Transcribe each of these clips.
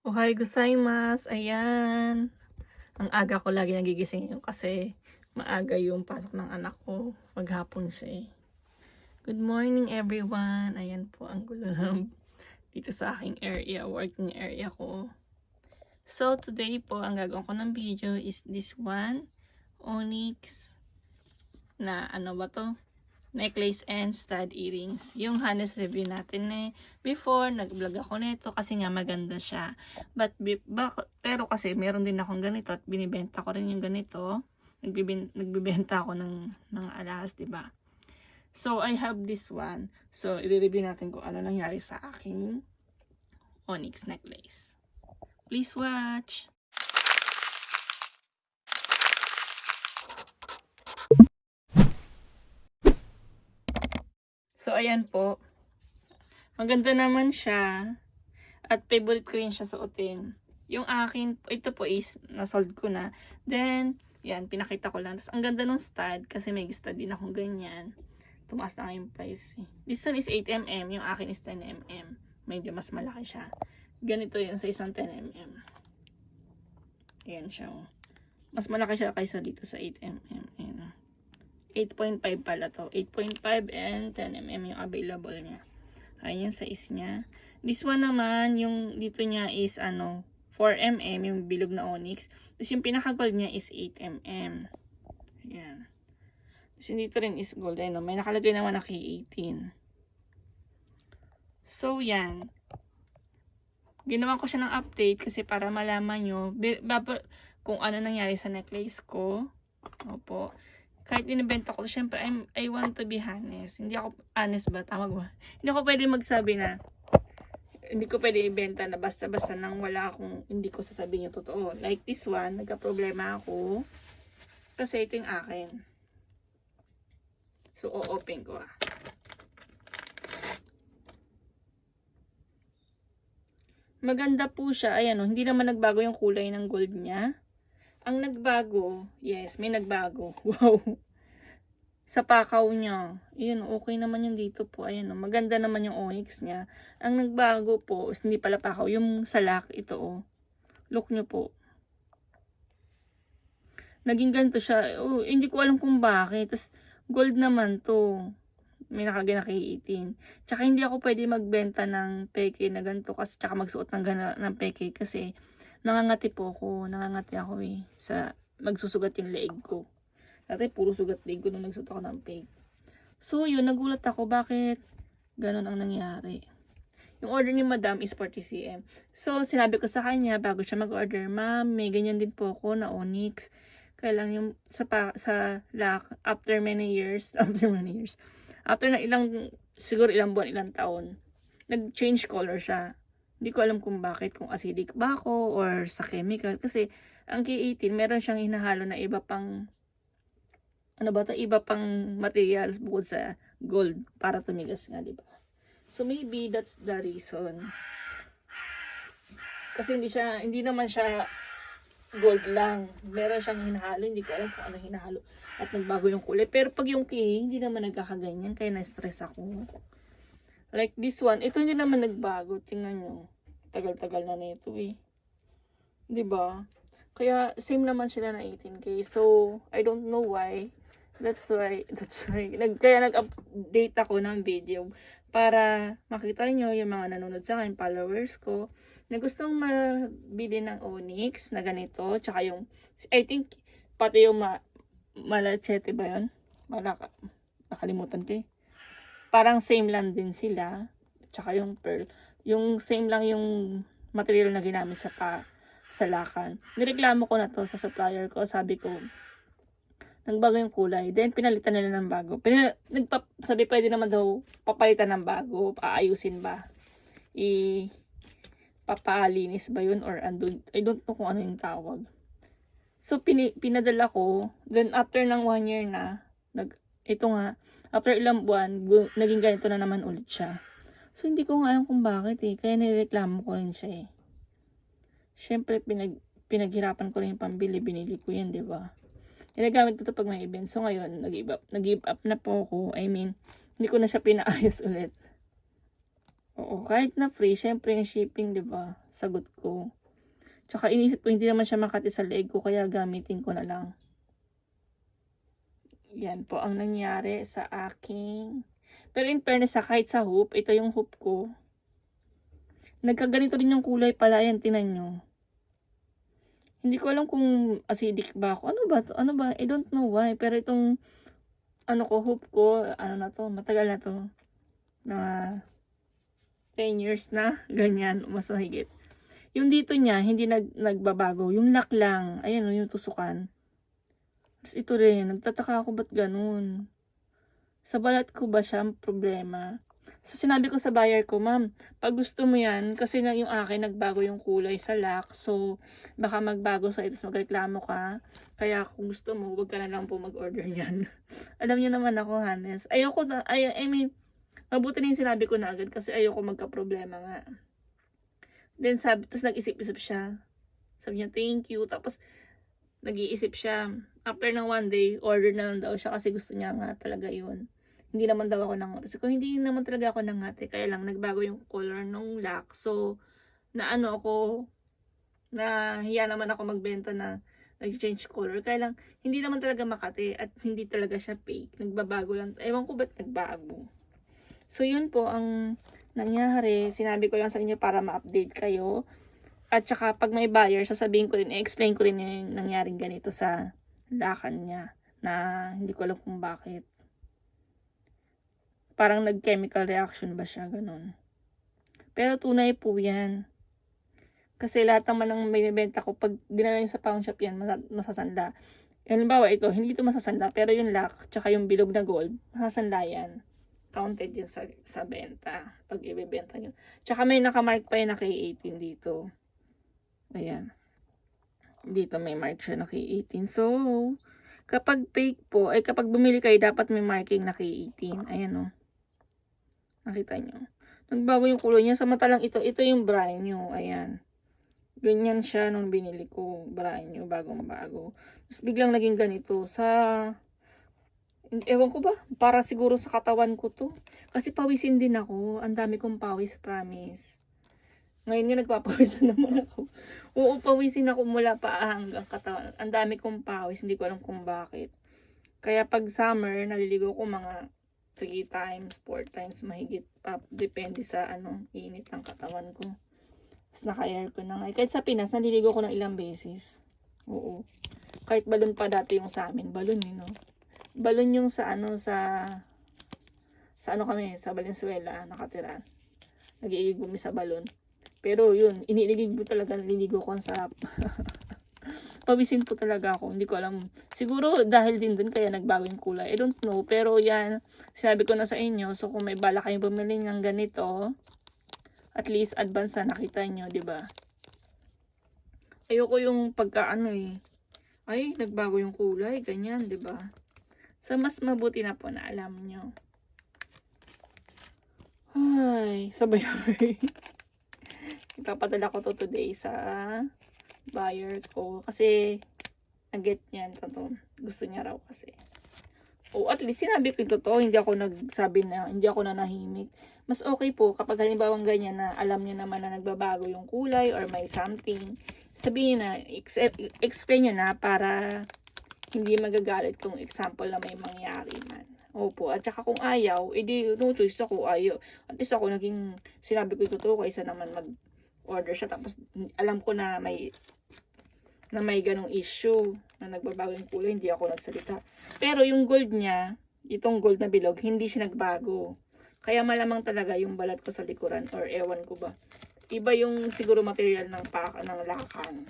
Ohay gozaimasu, ayan. Ang aga ko lagi nagigising ngayon kasi maaga yung pasok ng anak ko. Maghapon siya eh. Good morning everyone. Ayan po ang gulo ng dito sa aking area, working area ko. So today po, ang gagawin ko ng video is this one. Onyx na ano ba to? Necklace and stud earrings. Yung harness review natin before, nag-vlog ako nito kasi nga maganda siya. Pero kasi meron din akong ganito at binibenta ko rin yung ganito. Nagbibenta ako ng alahas, diba? So, I have this one. So, i-review natin kung ano nangyari sa aking onyx necklace. Please watch! So, ayan po. Maganda naman siya. At favorite ko rin siya suotin. Yung akin, ito po is, nasold ko na. Then, yan, pinakita ko lang. Tapos, ang ganda ng stud, kasi may stud din akong ganyan. Tumaas na nga yung price. This one is 8mm, yung akin is 10mm. Medyo mas malaki siya. Ganito yun sa isang 10mm. Ayan siya. Mas malaki siya kaysa dito sa 8mm. Ayan. 8.5 pala to. 8.5 and 10mm yung available niya. Ayan yung size niya. This one naman, yung dito niya is 4mm, yung bilog na onyx. Tapos yung pinaka-gold niya is 8mm. Ayan. Tapos dito rin is gold. Ayan, may nakalagay naman na K18. So, yan. Ginawa ko siya ng update kasi para malaman nyo kung ano nangyari sa necklace ko. Opo. Kahit inibenta ko, syempre, I want to be honest. Hindi ako, honest ba? Tama ba? Hindi ako pwede magsabi na, hindi ko pwede ibenta na basta-basta nang wala akong, hindi ko sasabihin yung totoo. Like this one, nagka-problema ako. Kasi ito yung akin. So, o-open ko Maganda po siya. Ayan hindi naman nagbago yung kulay ng gold niya. Ang nagbago, yes, may nagbago. Wow. Sa pakaw niya. Ayan, okay naman yung dito po. Ayan, maganda naman yung onyx niya. Ang nagbago po, hindi pala pakaw, yung salak, ito Look nyo po. Naging ganito siya. Hindi ko alam kung bakit. Tapos, gold naman to. May nakagana kay 18. Tsaka hindi ako pwede magbenta ng peke na ganito kasi tsaka magsuot ng peke kasi nangangati po ako. Nangangati ako magsusugat yung leeg ko. Dati puro sugat leeg ko nung nagsuot ako ng peke. So yun, nagulat ako bakit ganun ang nangyari. Yung order ni Madam is 40cm. So sinabi ko sa kanya bago siya mag-order, "Ma'am, may ganyan din po ako na onyx. Kailang yung sa lock after many years, after na siguro ilang buwan, ilang taon, nag-change color siya. Hindi ko alam kung bakit, kung acidic ba ako or sa chemical. Kasi ang K18, meron siyang hinahalo na iba pang, iba pang materials bukod sa gold para tumigas nga, diba? So maybe that's the reason. Kasi hindi naman siya gold lang. Meron siyang hinahalo. Hindi ko alam kung ano hinahalo. At nagbago yung kulay. Pero pag yung key, hindi naman nagkakaganyan. Kaya na-stress ako. Like this one. Ito hindi naman nagbago. Tingnan nyo. Tagal-tagal na nito Diba? Kaya same naman sila na 18K. So, I don't know why. That's why. Kaya nag-update ako ng video. Para makita nyo yung mga nanonood sa akin, followers ko, na gustong mabili ng onyx na ganito, tsaka yung, I think, pati yung malachete ba yun? Nakalimutan ko Parang same lang din sila, tsaka yung pearl. Yung same lang yung material na ginamit sa lakan. Nireklamo ko na to sa supplier ko, sabi ko, nagbago yung kulay. Then, pinalitan nila ng bago. Sabi, pwede naman daw papalitan ng bago, paayusin ba? Papalinis ba yun or andun, I don't know kung ano yung tawag. So pinadala ko, then after ng 1 year na, ito nga, after ilang buwan, naging ganito na naman ulit siya. So hindi ko nga alam kung bakit kaya nireklamo ko rin siya Syempre pinaghirapan ko rin yung pambili, binili ko yan, 'di ba? Ginagamit ko to pag may event. So ngayon, nag-give up na po ako. I mean, hindi ko na siya pinaayos ulit. Oo, kahit na free, syempre yung shipping, 'di ba? Sagot ko. Tsaka inisip ko hindi naman siya makati sa leeg ko kaya gamitin ko na lang. Yan po ang nangyari sa aking. Pero in fairness kahit sa hoop, ito yung hoop ko. Nagkaganito din yung kulay pala yan, tinan nyo. Hindi ko alam kung acidic ba ako. Ano ba to? Ano ba? I don't know why. Pero itong ano ko, hoop ko, ano na to, matagal na to. Mga 10 years na, ganyan, mas mahigit. Yung dito niya, hindi nagbabago. Yung lock lang, ayan o, yung tusukan. Tapos ito rin, nagtataka ako ba't ganun. Sa balat ko ba siya ang problema? So sinabi ko sa buyer ko, ma'am, pag gusto mo yan, kasi na yung akin nagbago yung kulay sa lock, so baka magbago sa ito, magreklamo ka. Kaya kung gusto mo, wag ka na lang po mag-order niyan. Alam niyo naman ako, Hannes. Ayoko na, I mean, mabuti na yung sinabi ko na agad kasi ayoko magka-problema nga. Then sabi, tapos nag-isip-isip siya. Sabi niya, thank you. Tapos, nag-iisip siya. After ng 1 day, order na lang daw siya kasi gusto niya nga talaga yun. Hindi naman daw ako nangate. So, hindi naman talaga ako nangate. Kaya lang, nagbago yung color ng lock. So, na ano ako, na hiya naman ako magbenta na nag-change color. Kaya lang, hindi naman talaga makate at hindi talaga siya fake. Nagbabago lang. Ewan ko ba't nagbago. So, yun po ang nangyari. Sinabi ko lang sa inyo para ma-update kayo. At saka, pag may buyer, sasabihin ko rin, i-explain ko rin yung nangyaring ganito sa lakan niya. Na hindi ko alam kung bakit. Parang nag-chemical reaction ba siya, ganun. Pero tunay po yan. Kasi lahat naman ng binibenta ko, pag dinala nyo sa pawn shop yan, masasanda. Halimbawa ito, hindi ito masasanda, pero yung lock, tsaka yung bilog na gold, masasanda yan. Counted yun sa benta, pag ibibenta nyo. Tsaka may nakamark pa yung na K18 dito. Ayan. Dito may mark siya na K18. So, kapag fake po, ay kapag bumili kayo, dapat may marking na K18. Ayan o. Nakita nyo. Nagbago yung kulay niya. Samantalang ito yung brand new. Ayan. Ganyan siya nung binili ko. Brand new, bagong-bago. Tapos biglang naging ganito. Ewan ko ba? Para siguro sa katawan ko to. Kasi pawisin din ako. Ang dami kong pawis, promise. Ngayon nga nagpapawisan naman ako. Oo, pawisin ako mula paa hanggang katawan. Ang dami kong pawis. Hindi ko alam kung bakit. Kaya pag summer, naliligo ko mga 3 times, 4 times mahigit pa. Depende sa init ng katawan ko. Tapos naka-air ko na nga. Kahit sa Pinas, naliligo ko ng ilang beses. Oo. Kahit balon pa dati yung sa amin. Balon no? Balon yung sa kami, sa Valenzuela, nakatira. Nag-iigumi sa balon. Pero yun, iniligig mo talaga, naliligo ko, ang sarap. Pawisin po talaga ako, hindi ko alam. Siguro dahil din dun kaya nagbago yung kulay. I don't know, pero yan, sinabi ko na sa inyo. So kung may bala kayong bumili ng ganito, at least advance na nakita nyo, di ba? Ayoko yung ay, nagbago yung kulay, ganyan, di ba? So mas mabuti na po na alam nyo. Ay, sabay. Ipapadala ko to today sa buyer ko. Kasi, nag-get niya. Gusto niya raw kasi. O, at least sinabi ko yung totoo. Hindi ako nanahimik. Mas okay po kapag halimbawa ganyan na alam niyo naman na nagbabago yung kulay or may something. Sabihin na, explain nyo na para hindi magagalit kung example na may mangyari man. Opo, at saka kung ayaw, edi no choice ako, ayaw. At least ako sinabi ko yung totoo kaysa naman order siya tapos alam ko na may ganong issue na nagbabago yung kulay, hindi ako nagsalita. Pero yung gold niya, itong gold na bilog, hindi siya nagbago. Kaya malamang talaga yung balat ko sa likuran or ewan ko ba. Iba yung siguro material ng lakan.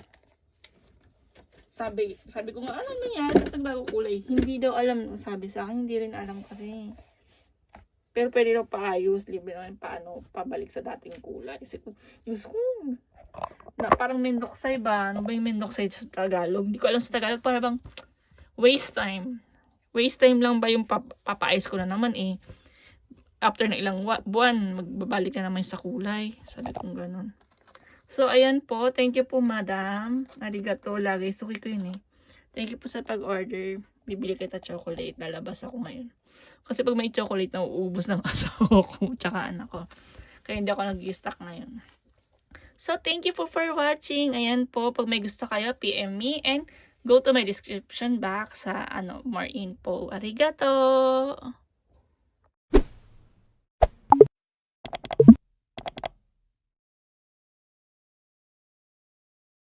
Sabi ko nga, ano nangyari? Nagbago kulay. Hindi daw alam. Sabi sa akin, hindi rin alam kasi. Pero pwede daw paayos, libre naman pabalik sa dating kulay. Kasi na parang mendoksay ba? Ano ba yung mendoksay sa Tagalog? Hindi ko alam sa Tagalog. Parang bang waste time. Waste time lang ba yung papaayos ko na naman eh. After na ilang buwan, magbabalik na naman sa kulay. Sabi kong ganun. So, ayan po. Thank you po, madam. Arigato. Lagay. Suki ko yun eh. Thank you po sa pag-order. Bibili kita chocolate. Lalabas ako ngayon. Kasi pag may chocolate, nauubos ng asawa ko. Tsaka anak ko. Kaya hindi ako nag-stock ngayon. So, thank you po for watching. Ayan po, pag may gusto kayo, PM me and go to my description box sa more info. Arigato!